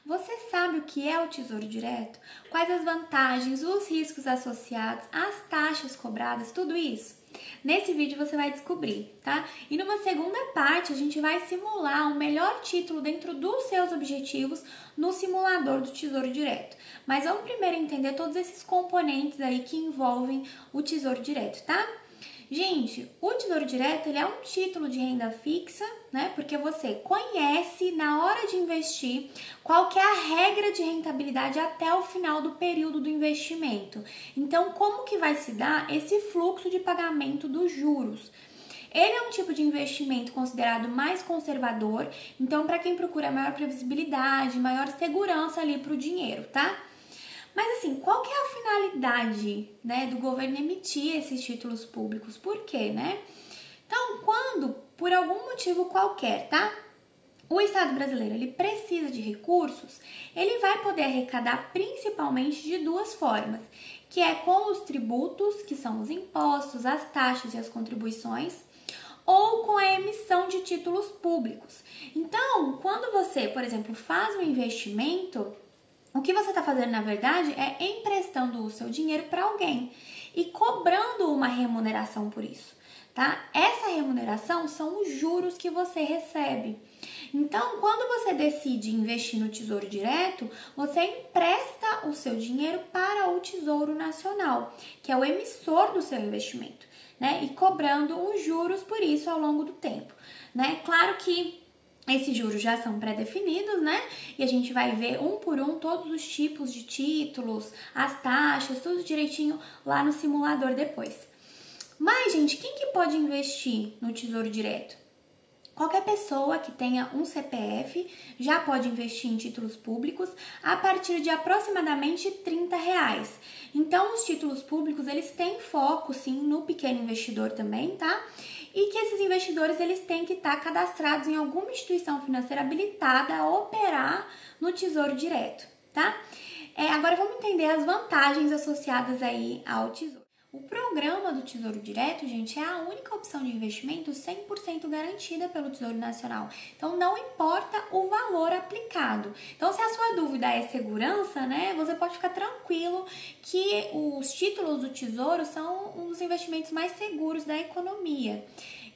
Você sabe o que é o Tesouro Direto? Quais as vantagens, os riscos associados, as taxas cobradas, tudo isso? Nesse vídeo você vai descobrir, tá? E numa segunda parte a gente vai simular o melhor título dentro dos seus objetivos no simulador do Tesouro Direto. Mas vamos primeiro entender todos esses componentes aí que envolvem o Tesouro Direto, tá? Gente, o Tesouro Direto ele é um título de renda fixa, né? Porque você conhece na hora de investir qual que é a regra de rentabilidade até o final do período do investimento. Então, como que vai se dar esse fluxo de pagamento dos juros? Ele é um tipo de investimento considerado mais conservador, então para quem procura maior previsibilidade, maior segurança ali para o dinheiro, tá? Mas assim, qual que é a finalidade, né, do governo emitir esses títulos públicos? Por quê, né? Então, quando, por algum motivo qualquer, tá? O Estado brasileiro ele precisa de recursos, ele vai poder arrecadar principalmente de duas formas, que é com os tributos, que são os impostos, as taxas e as contribuições, ou com a emissão de títulos públicos. Então, quando você, por exemplo, faz um investimento, o que você está fazendo, na verdade, é emprestando o seu dinheiro para alguém e cobrando uma remuneração por isso, tá? Essa remuneração são os juros que você recebe. Então, quando você decide investir no Tesouro Direto, você empresta o seu dinheiro para o Tesouro Nacional, que é o emissor do seu investimento, né? E cobrando os juros por isso ao longo do tempo, né? Claro que esses juros já são pré-definidos, né? E a gente vai ver um por um todos os tipos de títulos, as taxas, tudo direitinho lá no simulador depois. Mas, gente, quem que pode investir no Tesouro Direto? Qualquer pessoa que tenha um CPF já pode investir em títulos públicos a partir de aproximadamente R$30. Então, os títulos públicos, eles têm foco, sim, no pequeno investidor também, tá? E que esses investidores eles têm que estar cadastrados em alguma instituição financeira habilitada a operar no Tesouro Direto, tá? Agora vamos entender as vantagens associadas aí ao Tesouro. O programa do Tesouro Direto, gente, é a única opção de investimento 100% garantida pelo Tesouro Nacional. Então, não importa o valor aplicado. Então, se a sua dúvida é segurança, né, você pode ficar tranquilo que os títulos do Tesouro são um dos investimentos mais seguros da economia.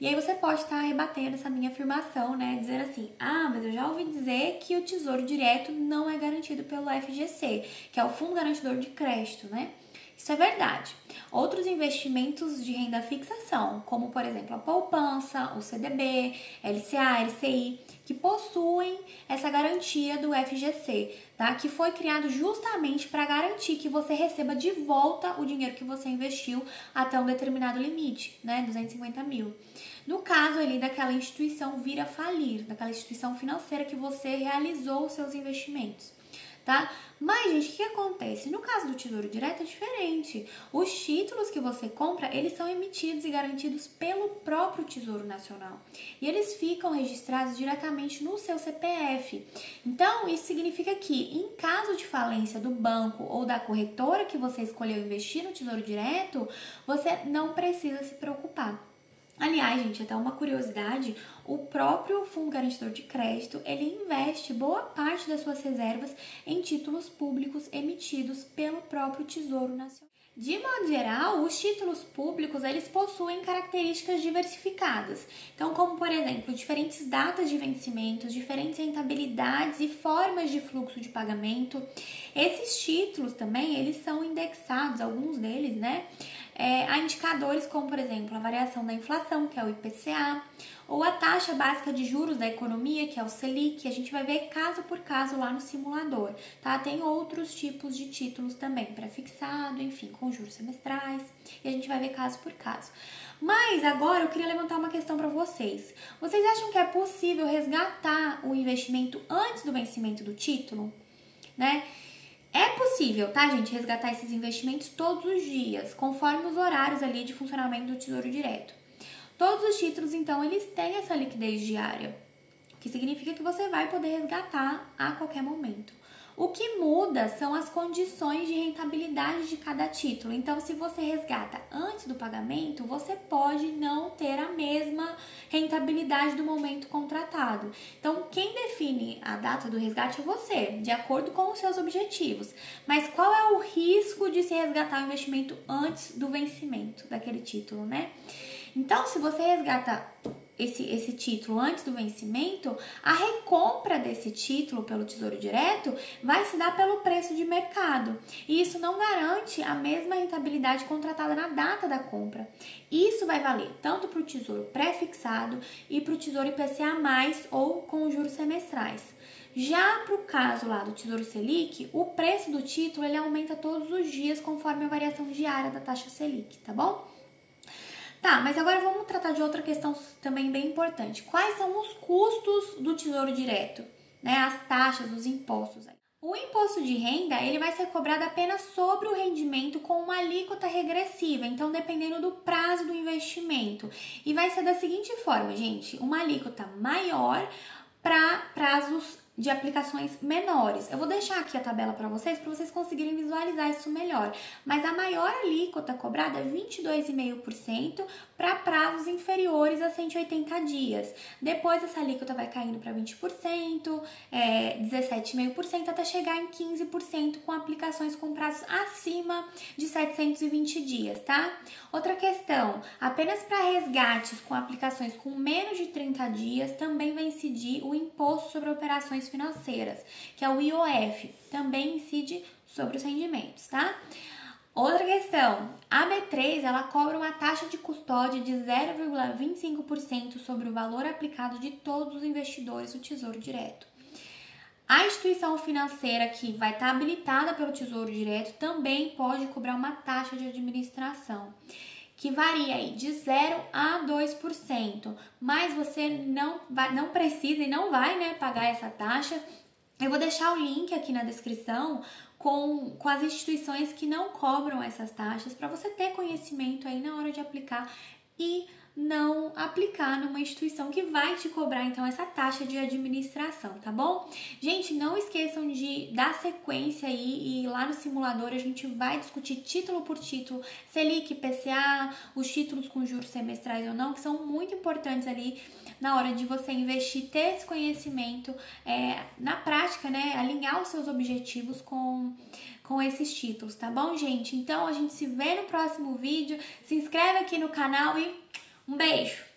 E aí você pode estar rebatendo essa minha afirmação, né, dizendo assim, mas eu já ouvi dizer que o Tesouro Direto não é garantido pelo FGC, que é o Fundo Garantidor de Crédito, né? Isso é verdade. Outros investimentos de renda fixa são, como por exemplo a poupança, o CDB, LCA, LCI, que possuem essa garantia do FGC, tá? Que foi criado justamente para garantir que você receba de volta o dinheiro que você investiu até um determinado limite, né? 250 mil. No caso ali daquela instituição vir a falir, daquela instituição financeira que você realizou os seus investimentos. Tá? Mas, gente, o que acontece? No caso do Tesouro Direto é diferente. Os títulos que você compra, eles são emitidos e garantidos pelo próprio Tesouro Nacional. E eles ficam registrados diretamente no seu CPF. Então, isso significa que, em caso de falência do banco ou da corretora que você escolheu investir no Tesouro Direto, você não precisa se preocupar. Aliás, gente, até uma curiosidade, o próprio Fundo Garantidor de Crédito, ele investe boa parte das suas reservas em títulos públicos emitidos pelo próprio Tesouro Nacional. De modo geral, os títulos públicos, eles possuem características diversificadas. Então, como por exemplo, diferentes datas de vencimentos, diferentes rentabilidades e formas de fluxo de pagamento. Esses títulos também, eles são indexados, alguns deles, né? A indicadores como, por exemplo, a variação da inflação, que é o IPCA, ou a taxa básica de juros da economia, que é o Selic, que a gente vai ver caso por caso lá no simulador, tá? Tem outros tipos de títulos também, pré-fixado, enfim, com juros semestrais, e a gente vai ver caso por caso. Mas agora eu queria levantar uma questão para vocês. Vocês acham que é possível resgatar o investimento antes do vencimento do título, né? É possível, tá, gente, resgatar esses investimentos todos os dias, conforme os horários ali de funcionamento do Tesouro Direto. Todos os títulos, então, eles têm essa liquidez diária, que significa que você vai poder resgatar a qualquer momento. O que muda são as condições de rentabilidade de cada título. Então, se você resgata antes do pagamento, você pode não ter a mesma rentabilidade do momento contratado. Então, quem define a data do resgate é você, de acordo com os seus objetivos. Mas qual é o risco de se resgatar o investimento antes do vencimento daquele título, né? Então, se você resgata esse título antes do vencimento, a recompra desse título pelo Tesouro Direto vai se dar pelo preço de mercado. E isso não garante a mesma rentabilidade contratada na data da compra. Isso vai valer tanto para o Tesouro pré-fixado e para o Tesouro IPCA+, ou com juros semestrais. Já para o caso lá do Tesouro Selic, o preço do título ele aumenta todos os dias conforme a variação diária da taxa Selic, tá bom? Tá, mas agora vamos tratar de outra questão também bem importante. Quais são os custos do Tesouro Direto, né? As taxas, os impostos. O imposto de renda, ele vai ser cobrado apenas sobre o rendimento com uma alíquota regressiva, então dependendo do prazo do investimento. E vai ser da seguinte forma, gente, uma alíquota maior para prazos de aplicações menores. Eu vou deixar aqui a tabela para vocês conseguirem visualizar isso melhor. Mas a maior alíquota cobrada é 22,5% para prazos inferiores a 180 dias. Depois essa alíquota vai caindo para 20%, 17,5% até chegar em 15% com aplicações com prazos acima de 720 dias, tá? Outra questão, apenas para resgates com aplicações com menos de 30 dias também vai incidir o Imposto sobre Operações Financeiras, que é o IOF, também incide sobre os rendimentos, tá? Outra questão, a B3 ela cobra uma taxa de custódia de 0,25% sobre o valor aplicado de todos os investidores do Tesouro Direto. A instituição financeira que vai estar habilitada pelo Tesouro Direto também pode cobrar uma taxa de administração, que varia aí de 0 a 2%, mas você não precisa e não vai, né, pagar essa taxa. Eu vou deixar o link aqui na descrição com as instituições que não cobram essas taxas, para você ter conhecimento aí na hora de aplicar e não aplicar numa instituição que vai te cobrar, então, essa taxa de administração, tá bom? Gente, não esqueçam de dar sequência aí e lá no simulador a gente vai discutir título por título, Selic, IPCA, os títulos com juros semestrais ou não, que são muito importantes ali na hora de você investir, ter esse conhecimento na prática, né? Alinhar os seus objetivos com esses títulos, tá bom, gente? Então, a gente se vê no próximo vídeo. Se inscreve aqui no canal e um beijo!